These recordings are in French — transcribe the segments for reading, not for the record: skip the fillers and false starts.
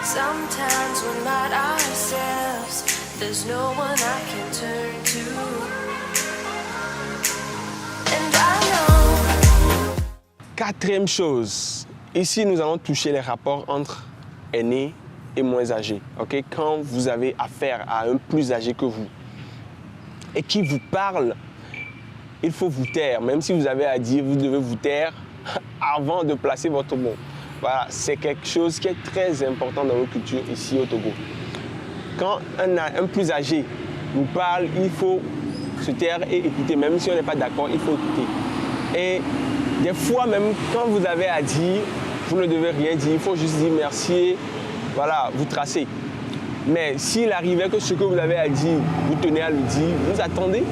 Sometimes we're not ourselves. There's no one I can turn to. And I know. Quatrième chose, ici nous allons toucher les rapports entre aînés et moins âgés. Okay? Quand vous avez affaire à un plus âgé que vous et qui vous parle, il faut vous taire. Même si vous avez à dire, vous devez vous taire avant de placer votre mot. Voilà, c'est quelque chose qui est très important dans nos cultures ici au Togo. Quand un plus âgé vous parle, il faut se taire et écouter. Même si on n'est pas d'accord, il faut écouter. Et des fois, même quand vous avez à dire, vous ne devez rien dire. Il faut juste dire merci. Voilà, vous tracez. Mais s'il arrivait que ce que vous avez à dire, vous tenez à le dire, vous attendez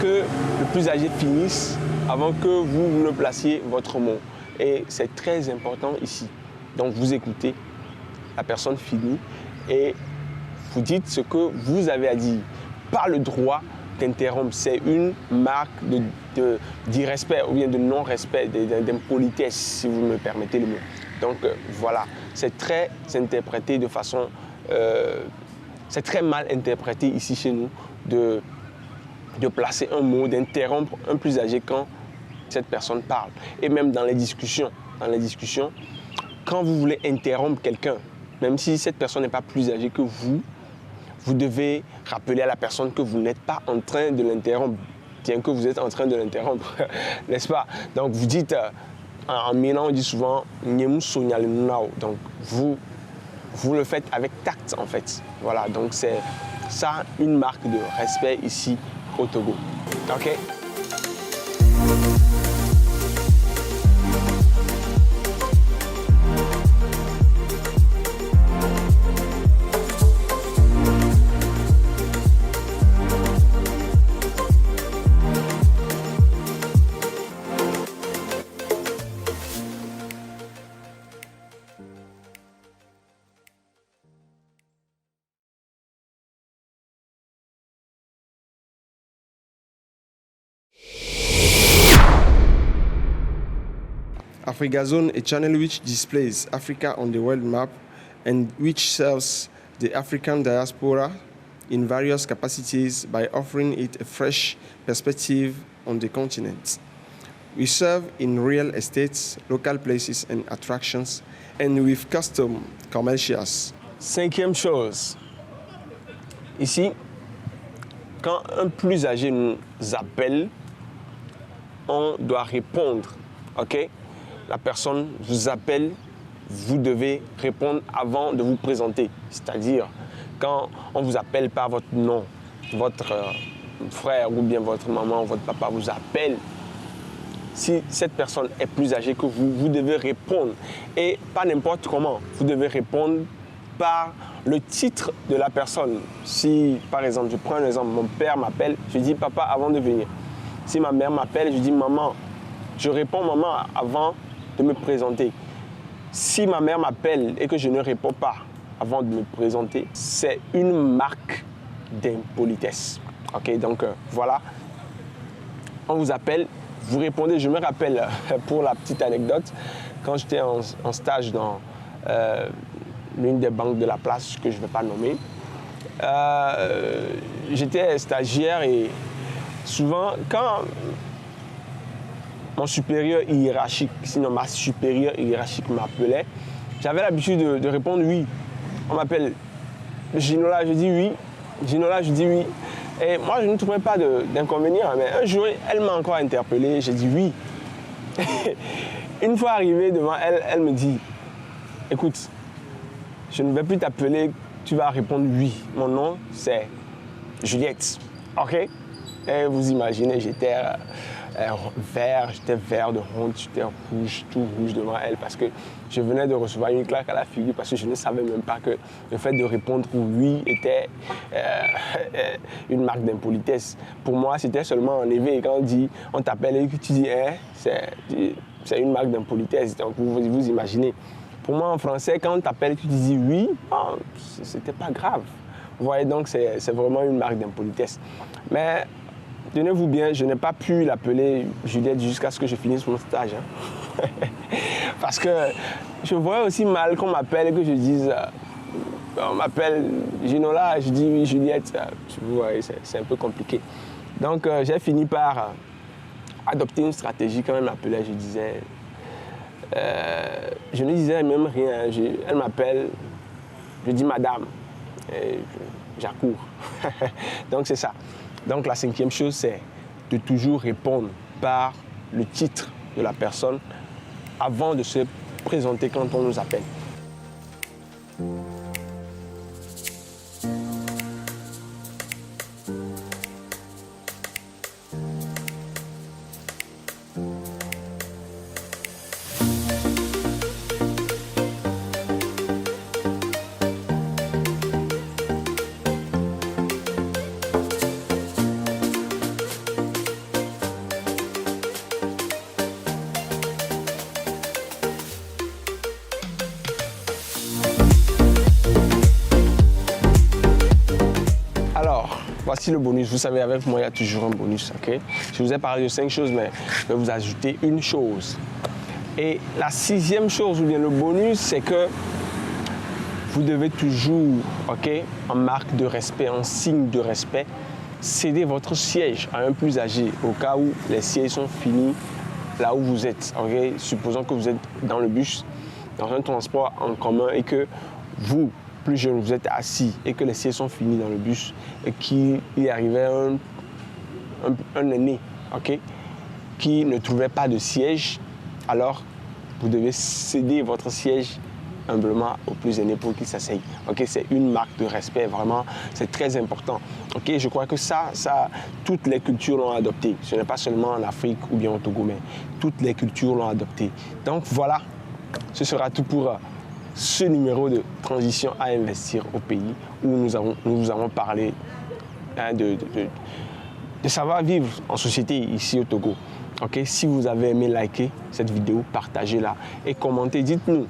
que le plus âgé finisse avant que vous ne placiez votre mot. Et c'est très important ici. Donc vous écoutez, la personne finit et vous dites ce que vous avez à dire. Pas le droit d'interrompre. C'est une marque d'irrespect ou bien de non-respect, d'impolitesse, si vous me permettez le mot. Donc voilà, c'est très interprété de façon... c'est très mal interprété ici chez nous de placer un mot, d'interrompre un plus âgé quand cette personne parle. Et même dans les discussions, quand vous voulez interrompre quelqu'un, même si cette personne n'est pas plus âgée que vous, vous devez rappeler à la personne que vous n'êtes pas en train de l'interrompre, bien que vous êtes en train de l'interrompre, n'est-ce pas? Donc vous dites, en Milan on dit souvent, donc vous le faites avec tact en fait. Voilà, donc c'est ça une marque de respect ici au Togo. Ok? AfricaZone, a channel which displays Africa on the world map and which serves the African diaspora in various capacities by offering it a fresh perspective on the continent. We serve in real estates, local places and attractions, and with custom commercials. Cinquième chose, ici, quand un plus âgé nous appelle, on doit répondre, ok? La personne vous appelle, vous devez répondre avant de vous présenter. C'est-à-dire, quand on vous appelle par votre nom, votre frère ou bien votre maman ou votre papa vous appelle, si cette personne est plus âgée que vous, vous devez répondre. Et pas n'importe comment, vous devez répondre par le titre de la personne. Si, par exemple, je prends un exemple, mon père m'appelle, je dis papa avant de venir. Si ma mère m'appelle, je dis maman. Je réponds maman avant de me présenter. Si ma mère m'appelle et que je ne réponds pas avant de me présenter, c'est une marque d'impolitesse. Ok, donc voilà, on vous appelle, vous répondez. Je me rappelle, pour la petite anecdote, quand j'étais en stage dans l'une des banques de la place, que je ne vais pas nommer, j'étais stagiaire et souvent, quand mon supérieur hiérarchique, sinon ma supérieure hiérarchique m'appelait, j'avais l'habitude de répondre oui. On m'appelle Ginola, je dis oui. Ginola, je dis oui. Et moi, je ne trouvais pas d'inconvénient. Mais un jour, elle m'a encore interpellé, j'ai dit oui. Une fois arrivé devant elle, elle me dit, écoute, je ne vais plus t'appeler, tu vas répondre oui. Mon nom, c'est Juliette. OK? Et vous imaginez, j'étais vert de honte, j'étais rouge, tout rouge devant elle parce que je venais de recevoir une claque à la figure parce que je ne savais même pas que le fait de répondre oui était une marque d'impolitesse. Pour moi, c'était seulement en éveil. Quand on dit, on t'appelle et que tu dis c'est une marque d'impolitesse. Donc vous imaginez. Pour moi, en français, quand on t'appelle et que tu dis oui, c'était pas grave. Vous voyez, donc c'est vraiment une marque d'impolitesse. Mais tenez-vous bien, je n'ai pas pu l'appeler Juliette jusqu'à ce que je finisse mon stage. Hein. Parce que je voyais aussi mal qu'on m'appelle et que je dise on m'appelle Ginola, je dis oui, Juliette, vous voyez, c'est un peu compliqué. Donc, j'ai fini par adopter une stratégie. Quand elle m'appelait, je disais, je ne disais même rien. Elle m'appelle, je dis madame, et j'accours. Donc, c'est ça. Donc, la 5e chose, c'est de toujours répondre par le titre de la personne avant de se présenter quand on nous appelle. Voici le bonus. Vous savez, avec moi, il y a toujours un bonus. Okay? Je vous ai parlé de 5 choses, mais je vais vous ajouter une chose. Et la 6e chose, ou bien le bonus, c'est que vous devez toujours, en marque de respect, en signe de respect, céder votre siège à un plus âgé au cas où les sièges sont finis là où vous êtes. Okay? Supposons que vous êtes dans le bus, dans un transport en commun et que vous, plus jeune, vous êtes assis et que les sièges sont finis dans le bus et qu'il y arrivait un aîné qui ne trouvait pas de siège, alors vous devez céder votre siège humblement au plus aîné pour qu'il s'asseye. C'est une marque de respect, vraiment, c'est très important. Je crois que ça, toutes les cultures l'ont adopté. Ce n'est pas seulement en Afrique ou bien au Togo, mais toutes les cultures l'ont adopté. Donc voilà, ce sera tout pour ce numéro de transition à investir au pays où nous vous avons parlé de savoir vivre en société ici au Togo. Si vous avez aimé, likez cette vidéo, partagez-la et commentez. Dites-nous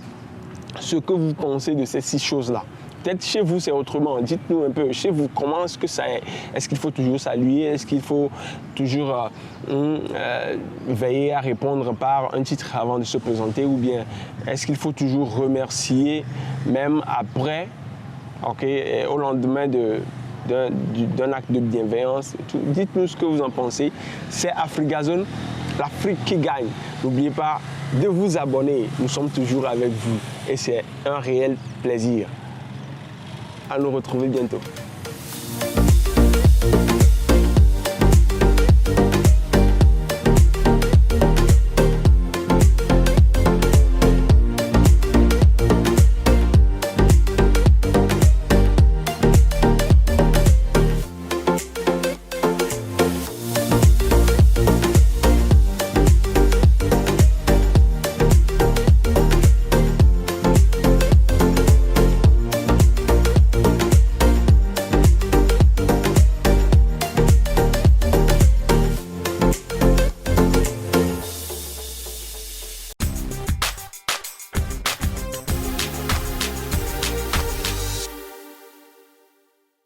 ce que vous pensez de ces 6 choses-là. Peut-être chez vous, c'est autrement. Dites-nous un peu, chez vous, comment est-ce que ça est? Est-ce qu'il faut toujours saluer? Est-ce qu'il faut toujours veiller à répondre par un titre avant de se présenter? Ou bien est-ce qu'il faut toujours remercier, même après, au lendemain d'un acte de bienveillance? Dites-nous ce que vous en pensez. C'est Afrigazone, l'Afrique qui gagne. N'oubliez pas de vous abonner. Nous sommes toujours avec vous et c'est un réel plaisir. À nous retrouver bientôt.